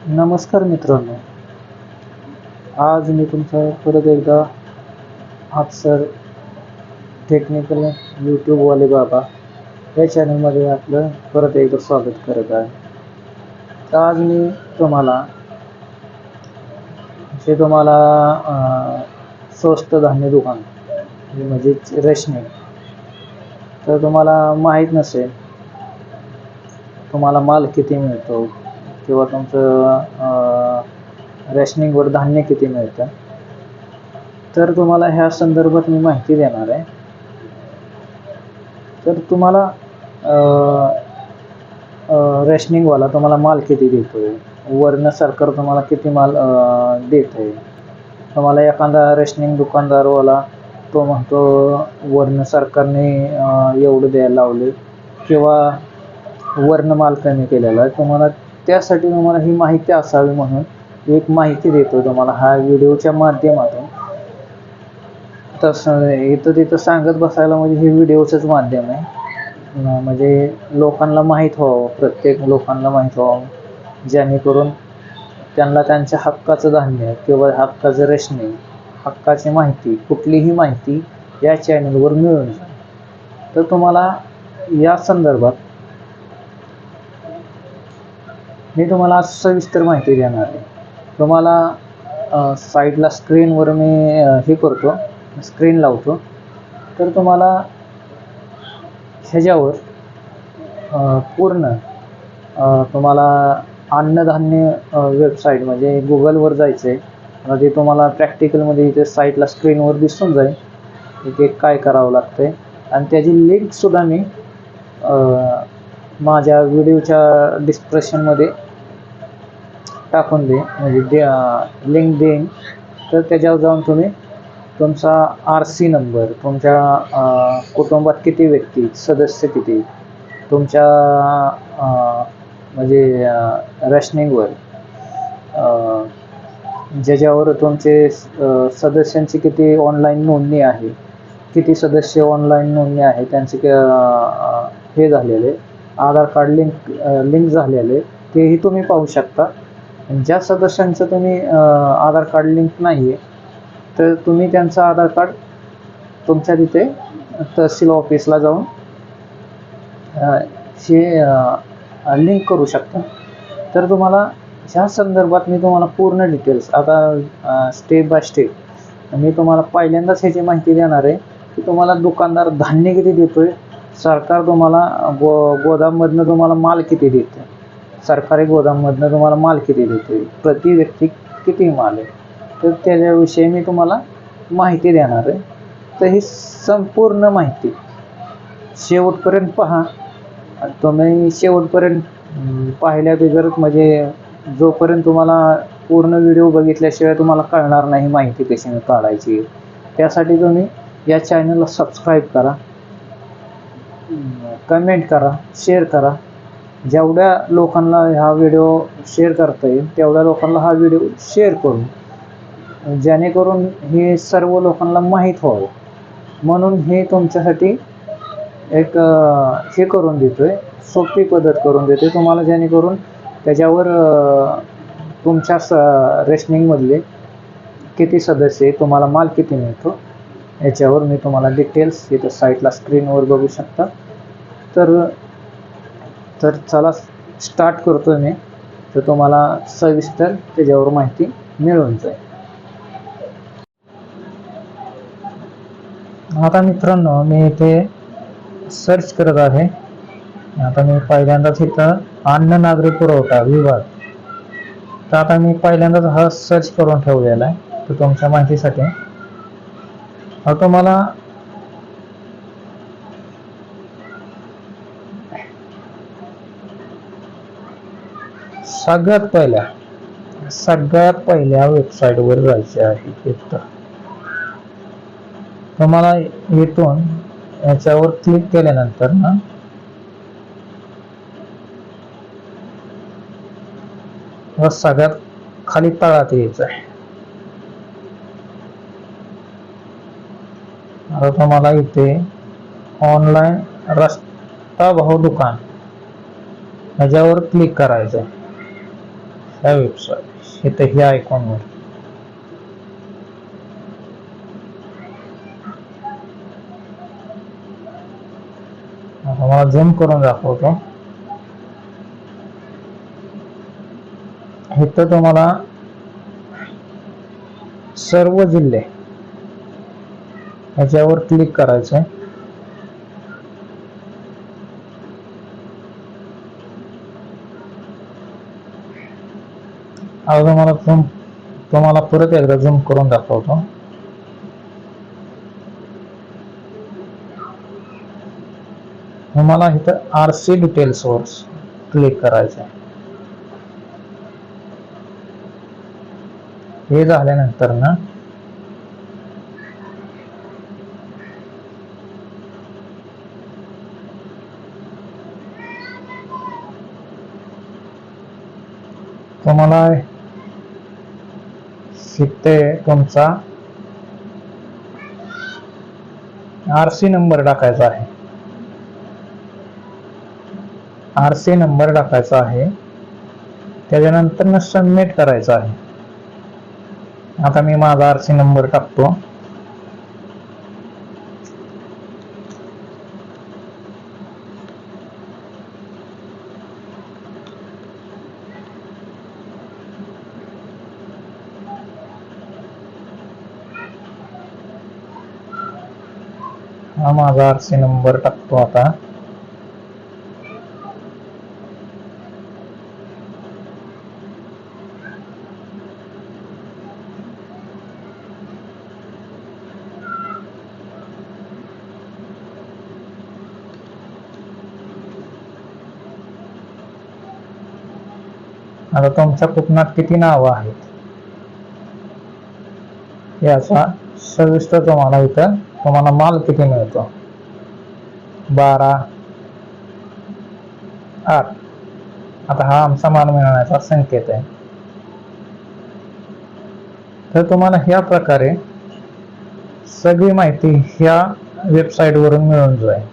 नमस्कार मित्रांनो, आज मी तुमचं परत एकदा सर टेक्निकल यूट्यूबवाले बाबा या चॅनलमध्ये आपलं परत एकदा स्वागत करत आहे. तर आज मी तुम्हाला स्वस्त धान्य दुकान म्हणजे रेशनिंग, तर तुम्हाला माहीत नसेल तुम्हाला माल किती मिळतो किंवा तुमचं रेशनिंगवर धान्य किती मिळतं, तर तुम्हाला ह्या संदर्भात मी माहिती देणार आहे. तर तुम्हाला रेशनिंगवाला तुम्हाला माल किती देतोय, वरनं सरकार तुम्हाला किती माल देतंय. तुम्हाला एखादा रेशनिंग दुकानदारवाला तो म्हणतो वरनं सरकारने एवढं द्यायला लावले किंवा वरनं माल कमी केलेला आहे. त्यासाठी तुम्हाला ही माहिती असावी म्हणून एक माहिती देतो तुम्हाला हा व्हिडिओच्या माध्यमातून. तसं इथं तिथं सांगत बसायला म्हणजे हे व्हिडिओचंच माध्यम आहे. म्हणजे लोकांना माहीत व्हावं, प्रत्येक लोकांना माहीत व्हावं, जेणेकरून त्यांना त्यांच्या हक्काचं धान्य किंवा हक्काचं रेशनिंग, हक्काची माहिती, कुठलीही माहिती या चॅनलवर मिळून जाईल. तर तुम्हाला या संदर्भात मी तुम्हाला आज सविस्तर माहिती देणार आहे. तुम्हाला साईडला स्क्रीनवर मी हे करतो, स्क्रीन लावतो. तर तुम्हाला ह्याच्यावर पूर्ण तुम्हाला अन्नधान्य वेबसाईट म्हणजे गुगलवर जायचं आहे. ते तुम्हाला प्रॅक्टिकलमध्ये इथे साईटला स्क्रीनवर दिसून जाईल इथे काय करावं लागतं आहे. आणि त्याची लिंकसुद्धा मी माझ्या व्हिडिओच्या डिस्क्रिप्शनमध्ये टाकून दे म्हणजे लिंक देईन. तर त्याच्यावर जाऊन तुम्ही तुमचा RC नंबर, तुमच्या कुटुंबात किती व्यक्ती, सदस्य किती, तुमच्या म्हणजे रेशनिंगवर ज्याच्यावर तुमचे सदस्यांची किती ऑनलाईन नोंदणी आहे, किती सदस्य ऑनलाईन नोंदणी आहे, त्यांचे हे झालेले आधार कार्ड लिंक झालेले तेही तुम्ही पाहू शकता. ज्या सदस्यांचं तुम्ही आधार कार्ड लिंक नाही आहे, तर तुम्ही त्यांचं आधार कार्ड तुमच्या तिथे तहसील ऑफिसला जाऊन लिंक करू शकता. तर तुम्हाला ह्या संदर्भात मी तुम्हाला पूर्ण डिटेल्स आता स्टेप बाय स्टेप मी तुम्हाला पहिल्यांदाच ह्याची माहिती देणार आहे की तुम्हाला दुकानदार धान्य किती देतोय, सरकार तुम्हाला गोदाममधनं तुम्हाला माल किती देतं, सरकारी गोदाममधनं तुम्हाला माल किती देतोय, प्रति व्यक्ती किती माल आहे, तर त्याच्याविषयी मी तुम्हाला माहिती देणार आहे. तर ही संपूर्ण माहिती शेवटपर्यंत पहा. तुम्ही शेवटपर्यंत पाहिल्या बिगर म्हणजे जोपर्यंत तुम्हाला पूर्ण व्हिडिओ बघितल्याशिवाय तुम्हाला कळणार नाही माहिती कशी काढायची. त्यासाठी तुम्ही या चॅनलला सबस्क्राईब करा, कमेंट करा, शेअर करा. जेवढ्या लोकांना हा व्हिडिओ शेअर करता येईल तेवढ्या लोकांना हा व्हिडिओ शेअर करून, जेणेकरून हे सर्व लोकांना माहीत व्हावं म्हणून हे तुमच्यासाठी एक हे करून देतोय, सोपी पद्धत करून देतोय तुम्हाला, जेणेकरून त्याच्यावर तुमच्या रेशनिंगमधले किती सदस्य आहे, तुम्हाला माल किती मिळतो याच्यावर मी तुम्हाला डिटेल्स इथं साईटला स्क्रीनवर बघू शकता. तर चला स्टार्ट करतो मी. तर तुम्हाला सविस्तर त्याच्यावर माहिती मिळून जाईल. आता मित्रांनो मी इथे सर्च करत आहे. आता मी पहिल्यांदाच इथं अन्न नागरी पुरवठा विभाग, तर आता मी पहिल्यांदाच हा सर्च करून ठेवलेला आहे. तर तुमच्या माहितीसाठी तुम्हाला सगळ्यात पहिल्या वेबसाईटवर जायचे आहे. इथं तुम्हाला इथून याच्यावर क्लिक केल्यानंतर ना सगळ्यात खाली तळात यायचं आहे. आता तुम्हाला इथे ऑनलाईन रस्ता भाव दुकान याच्यावर क्लिक करायचं आहे. ह्या वेबसाईट इथं ह्या आयकॉनवर आता मला झूम करून दाखवतो. इथं तुम्हाला सर्व जिल्हे ह्याच्यावर क्लिक करायचं आहे. आता तुम्हाला परत एकदा झूम करून दाखवतो. तुम्हाला इथं RC डिटेल्सवर क्लिक करायचं आहे. हे झाल्यानंतर ना तुम्हाला इथे तुमचा RC नंबर टाकायचा आहे. RC नंबर टाकायचा आहे, त्याच्यानंतर सबमिट करायचं आहे. आता मी माझा RC नंबर टाकतो. हा माझा RC नंबर टाकतो आता. आता तुमच्या कुटुंबात किती नावं आहेत याचा सविस्तर तुम्हाला माल किती मिळतो. 12, 8. आता हा आमचा माल मिळवण्याचा संकेत आहे. तर तुम्हाला ह्या प्रकारे सगळी माहिती ह्या वेबसाईट वरून मिळून जाईल.